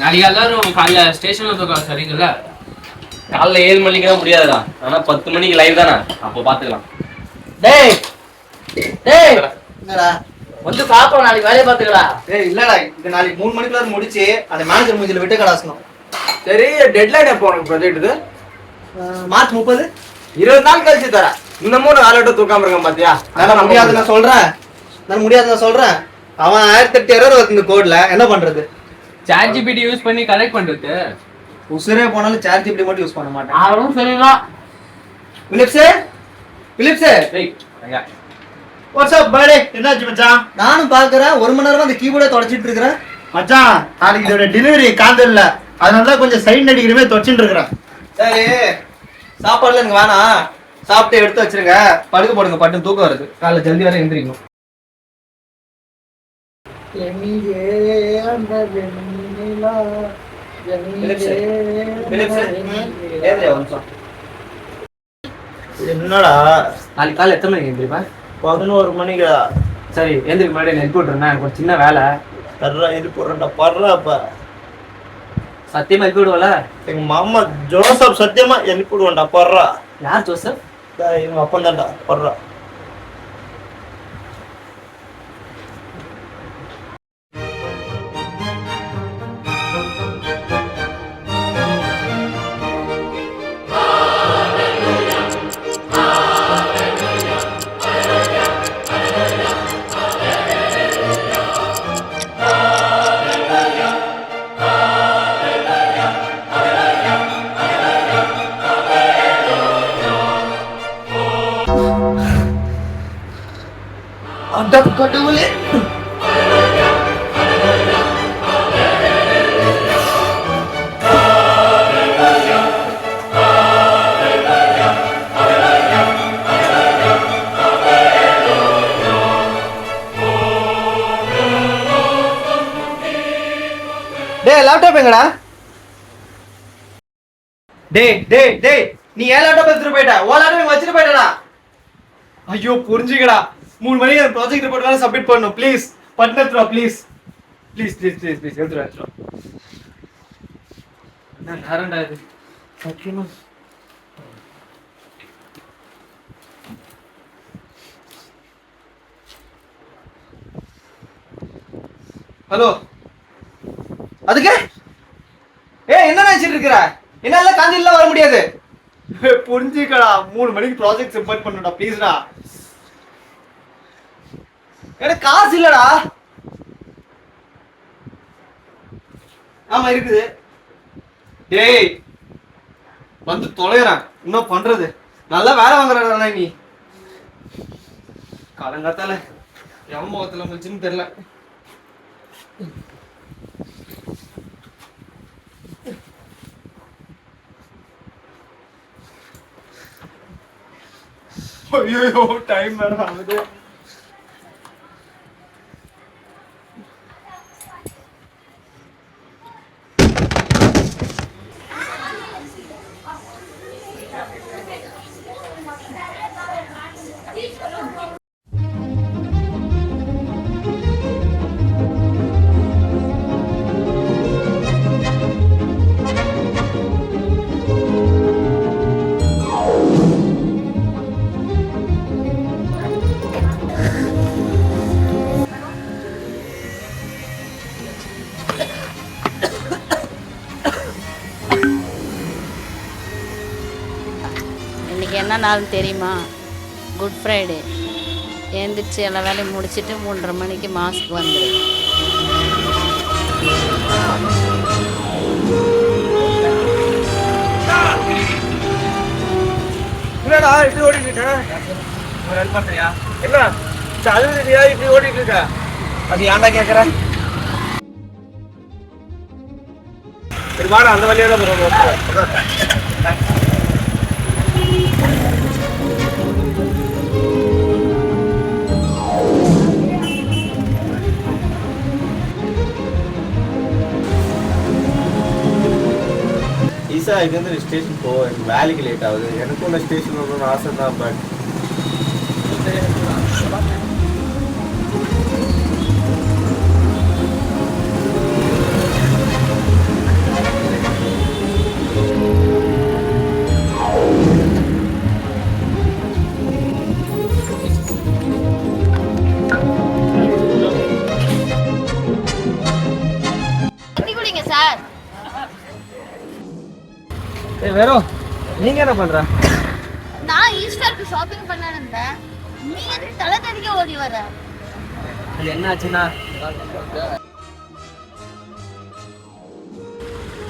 நாளைக்கு எல்லாரும் காலைல ஸ்டேஷன்ல தூக்கம் சரிங்களா? காலைல 7 மணிக்கு தான் முடியாதுடா. ஆனா 10 மணிக்கு லைவ் தானே, அப்போ பாத்துக்கலாம். டேய் டேய் என்னடா வந்து பாப்போம், நாளைக்கு வேலையை பாத்துக்கலாம். டேய் இல்லடா, இது நாளைக்கு 3 மணிக்குள்ள முடிச்சு அந்த மேனேஜர் மூஞ்சில விட்டு கடாசணும். சரி, டெட்லைன் எப்போ உனக்கு ப்ராஜெக்ட்? மார்ச் 30. 20 நாள் கழிச்சு தரேன். இந்த 3 நாளோட தூக்காம இருக்கேன் பாத்தியா? நான் முடியாது நான் சொல்றேன். அவன் 1008 எரர் வருது இந்த கோட்ல, என்ன பண்றது? சாட் ஜிபிடி யூஸ் பண்ணி கரெக்ட் பண்றது. உசுரே போனாலும் சாட் ஜிபிடி மட்டும் யூஸ் பண்ண மாட்டேன். அவரும் சரிதான். பிலிப்ஸ் டேய் ஐயா, வாட்ஸ் அப் பர்த்டே? என்னாச்சு மச்சான்? நானும் பாக்குறேன், 1 மணி நேரமா அந்த கீபோர்டை தொடச்சிட்டு இருக்கிறேன். மச்சான் நாளைக்கு இதோட டெலிவரி காந்தல்ல, அதனால தான் கொஞ்சம் சைன் அடிக்கிற மாதிரி தொடச்சிட்டு இருக்கிறேன். சரி, சாப்பாடுல எனக்கு வேணாம், சாப்பிட்டு எடுத்து வச்சிருங்க, படுக்க போடுங்க, பட்டு தூக்கம் வருது, காலைல ஜல்தி வர எந்திரிக்கணும். என்னடா நாளைக்கு காலைல எத்தனை மணிக்கு எந்திரிப்பேன்? 11 மணிக்கா? சரி, எந்திரிக்க முன்னாடி நெல் போட்டுருந்தேன், எனக்கு ஒரு சின்ன வேலை. தர்றா இது போடுறா படுறாப்பா. சத்தியமா எழுப்பி விடுவல? எங்க மாமா ஜோசப் சத்தியமா எழுப்பிடுவான்டா படுறா. யார் ஜோசப்? இவங்க அப்பன் தான்டா படுறா. கடவுளே, டேய் லேப்டாப் எங்கடா? டேய் நீ ஏன் லேப்டாப் எடுத்துட்டு போயிட்ட? ஓ லேப்டாப் வச்சுட்டு போயிட்டடா. ஐயோ புரிஞ்சுக்கடா, 3 மணிக்கு அந்த ப்ராஜெக்ட் ரிப்போர்ட் வேற சப்மிட் பண்ணனும். ப்ளீஸ் பட்டன் எடுத்துடா, ப்ளீஸ் எடுத்துடா. என்ன நேரம்டா இது? சத்தியமா ஹலோ, அதுக்கு என்ன நினைச்சிட்டு இருக்கிற? என்னால காந்தில வர முடியாது. புரிஞ்சுக்கடா, 3 மணிக்கு ப்ராஜெக்ட் சப்மிட் பண்ணுடா ப்ளீஸ்டா. எனக்கு காசு இல்லடா. ஆமா இருக்குது. டேய் வந்து தொலைறேன், என்ன பண்றது? நல்லா வேலை வாங்குறடா நீ. காலங்காத்தால எவன் முகத்துல முடிச்சுன்னு தெரியல. ஐயோ டைம் வேற ஆகுது. இன்றைக்கி என்ன நாள் தெரியுமா? Good Friday. எழுந்திரிச்சு எல்லா வேலையும் முடிச்சுட்டு 3:30 மணிக்கு மாஸ்க்கு வந்துடு. என்னடா இப்படி ஓடிட்டு இருக்க? ஒரு ஹெல்ப் பண்றியா? என்ன சலுதியா இப்படி ஓடிட்டு இருக்க? அது ஏன்டா கேக்குற? சரி வாடா, அந்த வழியா தான் போறோம். நிச்சா இங்கேருந்து ஸ்டேஷன் போ, எனக்கு வேலைக்கு லேட் ஆகுது. எனக்கும் ஒன்று ஸ்டேஷன் வரணும்னு ஆசை தான், பட் தண்ணி குடிங்க சார். வெறும் நீங்க என்ன பண்ற? நான் ஈஸ்டருக்கு ஷாப்பிங் பண்ண இருந்தேன். நீ எதுக்கு தலை தெறிக்க ஓடி வர? அது என்ன ஆச்சுன்னா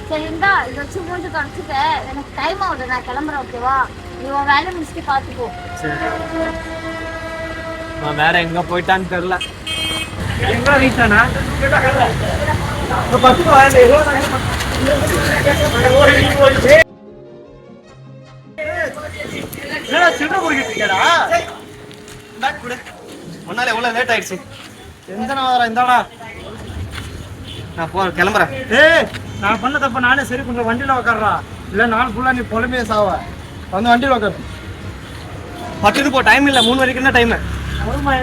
சரி இந்தா இதை வச்சு மூஞ்சி தொடச்சிக்க. எனக்கு டைம் ஆகுது, நான் கிளம்புறேன். ஓகேவா? நீ உன் வேலை முடிச்சுட்டு பார்த்துக்கோ. நான் வேற எங்க போயிட்டான்னு தெரியல. எங்க ரீச்சானா பஸ்ஸுக்கு சில்லற குடிக்கிட்டு இருக்கேடா. முன்னால எவ்வளவு லேட் ஆயிடுச்சு. எந்த நான் இந்தாடா, நான் கிளம்புறேன். நான் பண்ண தப்ப நானே சரி கொஞ்சம் வண்டியில உக்காடுறா, இல்ல நாள் ஃபுல்லா நீ பொறுமையே சாவ. வந்து வண்டியில உக்காரு. பட்டுன்னு போ, டைம் இல்ல, 3 வரைக்கும் தான் டைம். பொறுமை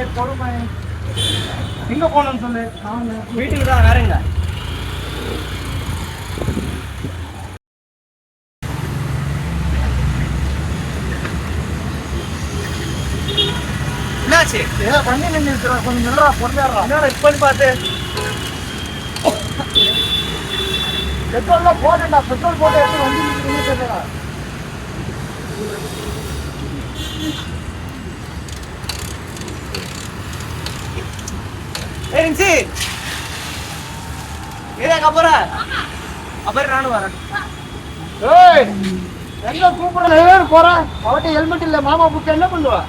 எங்க போகணும்னு சொல்லு. வீட்டுக்கு தான், வேற எங்க? என்னாச்சு? பண்ணி நின்று கொஞ்சம் நில்றா, பொறுமையாடுறா. என்னடா இப்ப பார்த்து பெட்ரோல்லாம் போட்டா, பெட்ரோல் போட்டு எடுத்து வண்டி நிற்கிறீங்க தெரியலடா. எங்க போற? அப்புறம் நானும் வரேன். எங்க கூப்பிடுற போற? அவட்ட ஹெல்மெட் இல்ல, மாமா புக்கு என்ன பண்ணுவா?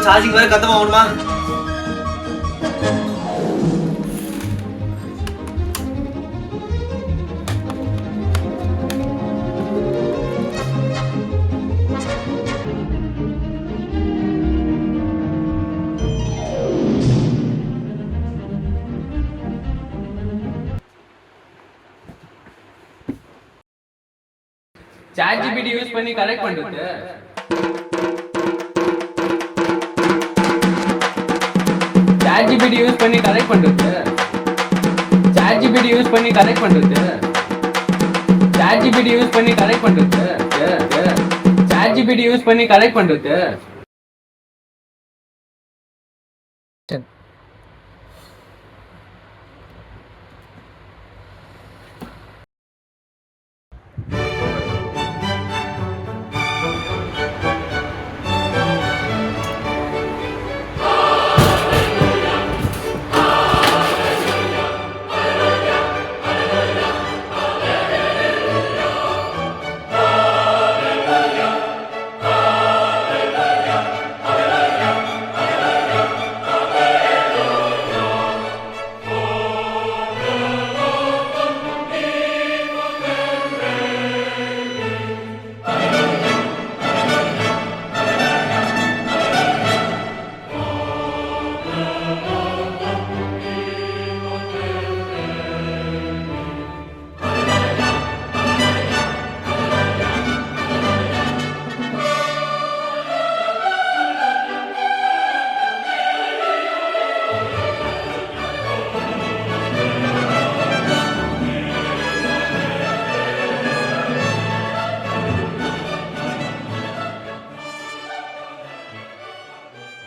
சார்ஜிங் வேற கத்தமா ஆகணுமா? சாட் ஜிபிடி யூஸ் பண்ணி கரெக்ட் பண்றது. சாட் ஜிபிடி யூஸ் பண்ணி கரெக்ட் பண்றது. சாட் ஜிபிடி யூஸ் பண்ணி கரெக்ட் பண்றது. சாட் ஜிபிடி யூஸ் பண்ணி கரெக்ட் பண்றது. சாட் ஜிபிடி யூஸ் பண்ணி கரெக்ட் பண்றது.